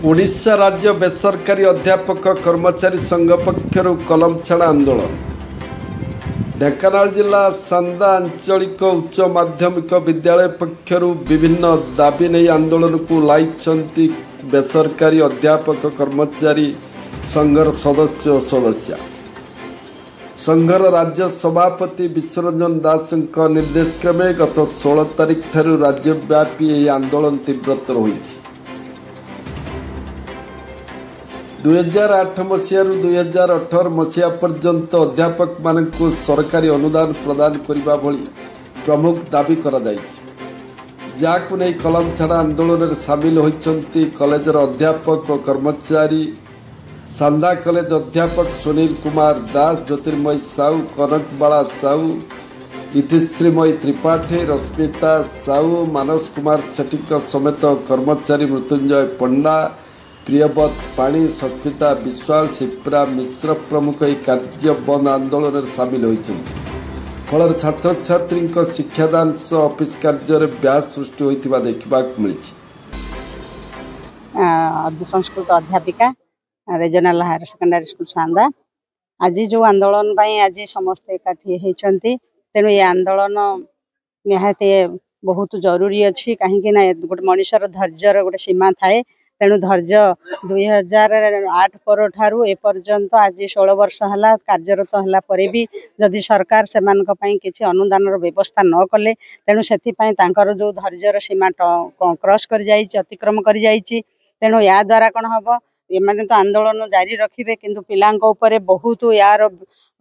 ओडिशा राज्य बेसरकारी अध्यापक कर्मचारी संघ पक्षर कलम छाड़ा आंदोलन। ढेंकानाल जिला सांदा आंचलिक उच्च माध्यमिक विद्यालय पक्षर विभिन्न दाबी नहीं आंदोलन को लाइछंती बेसरकारी अध्यापक कर्मचारी संघर सदस्य सदस्य। संघर राज्य सभापति विश्वरंजन दास निर्देश क्रमे गत 16 तारिख ठारू राज्यव्यापी यह आंदोलन तीव्रतर होइछि। 2008 मसीह 2018 मसीहा पर्यंत अध्यापक मानक सरकारी अनुदान प्रदान करने भली प्रमुख दाबी करा जाकु नहीं कलम छाड़ा आंदोलन में सामिल होती कॉलेजर अध्यापक और कर्मचारी सांदा कॉलेज अध्यापक सुनील कुमार दास, ज्योतिर्मय साहू, कनकबाला साहू, इतिश्रीमयी त्रिपाठी, रश्मिता साहू, मानस कुमार सेठी समेत कर्मचारी मृत्युंजय पंडा, प्रियवत पाणी, सस्मिता विश्वाल, शिप्रा मिश्र प्रमुख यह कार्य बंद आंदोलन में सामिल होती। फल छात्र छात्री शिक्षादान सह ऑफिस कार्य ब्याज सृष्टि होता देखा मिली। संस्कृत अध्यापिका रीजनाल हायर सेकेंडरी स्कूल सांदा आज जो आंदोलन आज समस्ते एकाठी होती तेणु ये आंदोलन निहाती बहुत जरूरी अच्छी कहीं गोटे मनुष्यर धैर्यर गोटे सीमा थाए। तेणु धैर्य 2008 पर ठारू एपर्यंत आज 16 वर्ष है कार्यरत होला परे भी जदि सरकार से किसी अनुदान व्यवस्था न कले तेणु से जो धैर्यर सीमा क्रॉस कर अतिक्रम कर तेणु या द्वारा कौन हम ये तो आंदोलन जारी रखिए किंतु पिलांक उपरे बहुत यार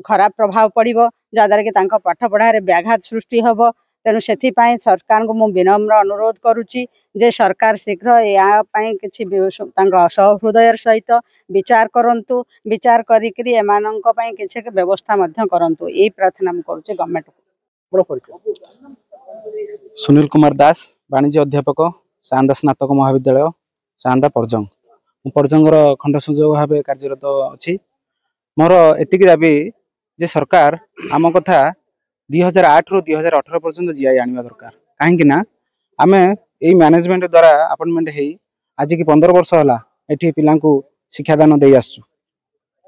खराब प्रभाव पड़ो जहाँद्वारा कि पाठ पढ़ार व्याघात सृष्टि हम। तेणु से सरकार को मुझे विनम्र अनुरोध करुच्ची जे सरकार शीघ्र यापाई किसी सहृदय सहित विचार करंतु, विचार करी किसी व्यवस्था करंतु यही प्रार्थना करुच्चे गवर्नमेंट को। सुनील कुमार दास, वाणिज्य अध्यापक, सांदा स्नातक महाविद्यालय सांदा पर्जंग। पर्जंगर खंड संयोजक भाव कार्यरत अच्छी। मोर एतिक दाबी जे सरकार आम कथा 2008 रु 2018 पर्यंत जीआई आनिबा दरकार। कहीं आम यही मैनेजमेंट द्वारा अपॉइंटमेंट हो आज की 15 वर्ष है ये पिला शिक्षादान दे आसु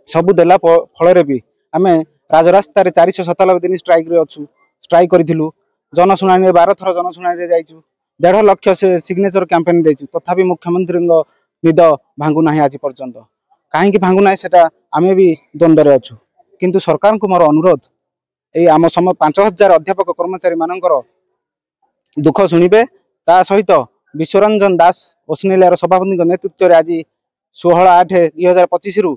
सबू देला फल भी आम राजरास्तार 497 दिन स्ट्राइक रे अच्छु। स्ट्राइक करूँ जनशुणी 12 थर जनशुणी जाइए 1.5 लाख से सिग्नेचर कैंपेन देचु तथापि मुख्यमंत्री निद भांगु ना आज पर्यंत। कहीं भांगु ना से आम भी द्वंद्व अच्छु किंतु सरकार को मोर अनुरोध ये आम सम 5000 अध्यापक कर्मचारी मानकर दुख शुणे ता सहित विश्वरंजन दास ओसनेलियार सभापति नेतृत्व में आज 16/8/2025 रु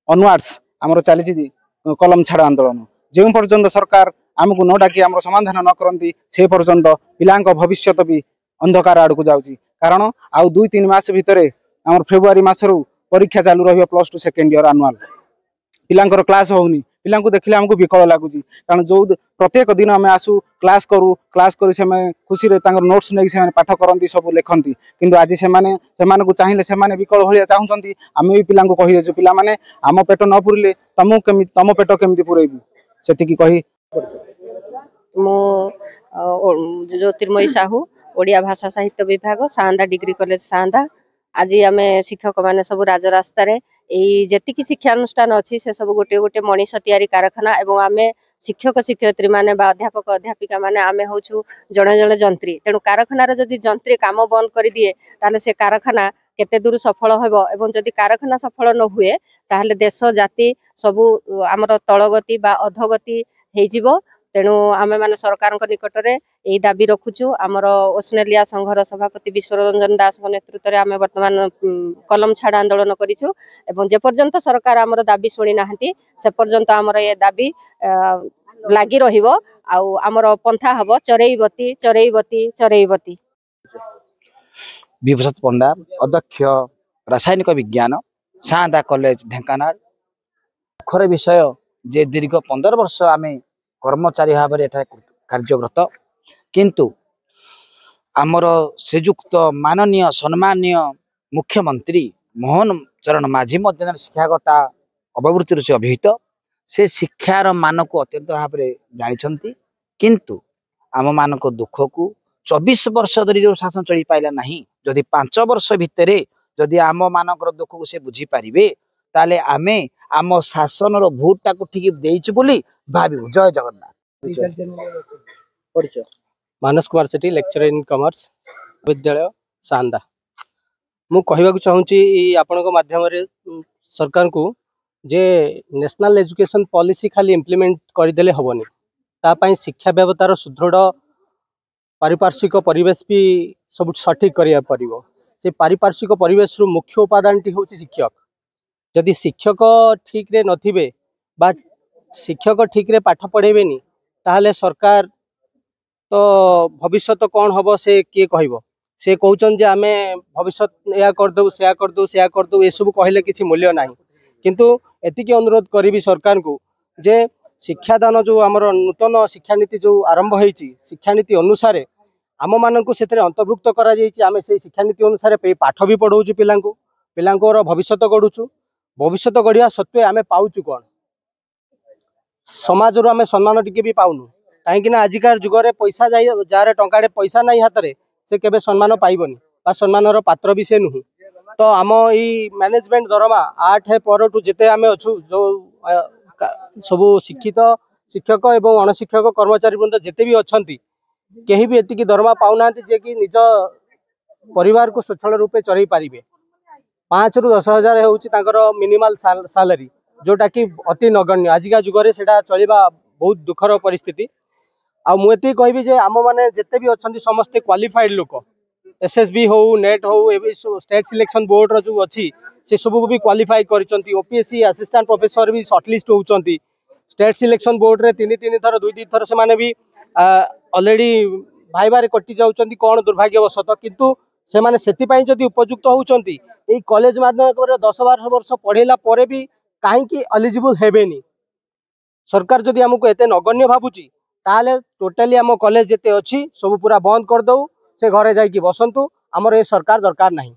अनवार्ड्स आमर चली कलम छाड़ आंदोलन। जो पर्यंत सरकार आमको न डाकी आम समाधान न करती से पर्यंत पिला भविष्य भी अंधकार आड़ को जाऊँगी। कारण आउ 2-3 मास भितर आम फेब्रुआरी मासरू परीक्षा चालू रही +2 सेकेंड इयर आनुआल पिलांकर क्लास होनी पिला देखिले आमको विकल लगुच। कारण जो प्रत्येक दिन आम आसू क्लास करूँ से खुशी नोट्स नहीं पाठ करती सब लिखती किंतु आज से चाहिए से विकल भाया चाहूँगी। आम भी पिला कहीदेचु पिला माने आम पेट न पुरिले तम पेट केमती पुरेबू से कही। ज्योतिर्मयी साहू, ओडिया भाषा साहित्य विभाग, सांदा डिग्री कॉलेज सांदा। आज आम शिक्षक माने सब राजरास्त जी शिक्षानुष्ठान अच्छी से सब गोटे गोटे मनीष तैयारी कारखाना एवं आम शिक्षक शिक्षयित्री माने अध्यापक अध्यापिका माने आम हूँ जड़े जड़े जंत्री। तेणु कारखानार जदि जंत्री काम बंद कर दिए ताले से कारखाना केते दूर सफल होबो एवं जदि कारखाना सफल न हुए ताहले देश जाति सबू आमर तलगति बा अधोगति हो। तेणु आम मैंने सरकार निकट में यही दाबी रखुचु। आमर ओसनेलिया संघर सभापति विश्वरंजन दास नेतृत्व में आम वर्तमान कलम छाड़ आंदोलन करूँ एवं जे पर्यंत सरकार आमर दाबी शुणी ना से पर्यंत आमर ये दाबी लगी रमर पंथा हम चरईबती चरईबती चरईबती। विभूषत पंडा, अध्यक्ष रासायनिक विज्ञान सांदा कॉलेज ढेंकानाल। दुखर विषय जे दीर्घ 15 वर्ष आम कर्मचारी भाव में कार्यरत किंतु आमर श्रीजुक्त माननीय सम्मानीय मुख्यमंत्री मोहन चरण माझी मध्य शिक्षागता अववृत्ति से अभिहित से शिक्षार मान को अत्यंत भाव में जानी किंतु आम मान दुख को 24 वर्ष धरी जो शासन चली पाइला नहीं जदि 5 वर्ष भितर जदि आम मानकर दुख को से बुझी पारिबे ताले आमे आम शासन रो भोट टाको ठीक देइछु बोली भाबिबु। जय जगन्नाथ। मानस कुमार सेठी लेक्चर इन कॉमर्स विद्यालय सांदा। मु कहबाक चाहूँगी आपण माध्यम सरकार को जे नेशनल एजुकेशन पॉलिसी खाली इम्प्लीमेंट करदेले हेनी तापाई शिक्षा व्यवस्थार सुदृढ़ पारिपार्श्विक परिवेश भी सब सठिक करिया पड़िबो। से पारिपार्श्विक परिवेश रु मुख्य उपादान टी होची शिक्षक। जदि शिक्षक ठीक रे नथिबे बा शिक्षक ठीक रे पाठ पढ़ेबेनी ताहले सरकार तो भविष्य तो कौन हम से किए कहब। से कहते आमे भविष्य या करदे से करदे ये सब कहले किसी मूल्य ना किंतु एतिकी अनुरोध करी सरकार को जे शिक्षादान जो आमर नूतन शिक्षानीति जो आरंभ होती शिक्षानीति अनुसार आम मानक से अंतर्भुक्त आम से शिक्षानीति अनुसार पाठ भी पढ़ाऊँ पिलांर भविष्य गढ़ुचु। भविष्य गढ़ा सत्वे आम पाचु कौन समाज रू आम सम्मान टिके भी पाऊनु कहीं आजिकार जुगरे पैसा जार टंकाड़े पैसा नहीं हाथ में से केबे सम्मान पाइबनी बा सम्मान पात्र भी से नुह। तो आम ई मैनेजमेंट दरमा 8 पर जिते आम अच्छु जो सबू शिक्षित शिक्षक एवं अणशिक्षक कर्मचारी वृंद जिते भी अच्छा कहीं भी एतिकी दरमा पाऊना जे कि निज परिवार को स्वच्छल रूपे चरई पारे। 5 ରୁ 10 हजार हूँ मिनिमल सालारी जोटा कि अति नगण्य आजिका जुगरे सेटा चलवा बहुत दुखर परिस्थिति। आ मुझे कहबी जे आम मैंने जिते भी अच्छा समस्ते क्वालिफाइड लोक एसएसबी हो नेट हो स्टेट सिलेक्शन बोर्ड रो जो अच्छी से सब भी क्वालिफाई कर ओपीएससी असिस्टेंट प्रोफेसर भी शॉर्टलिस्ट होती स्टेट सिलेक्शन बोर्ड रे 3 थर 2 थर से भी ऑलरेडी भाईबारे कटि जाउछंती कौन दुर्भाग्यवशत किंतु से माने सेतिपाई जदि उपयुक्त होउछंती एई कॉलेज माध्यम 10-12 वर्ष पढ़ेला परे भी काहेकि एलिजिबल हेबेनी। सरकार जदि हमको एते नगण्य भाबुची ताले टोटाली आम कॉलेज जेते अच्छी सब पूरा बंद कर दो से घरे जाइकी बसंतु। आमर ए सरकार दरकार नहीं।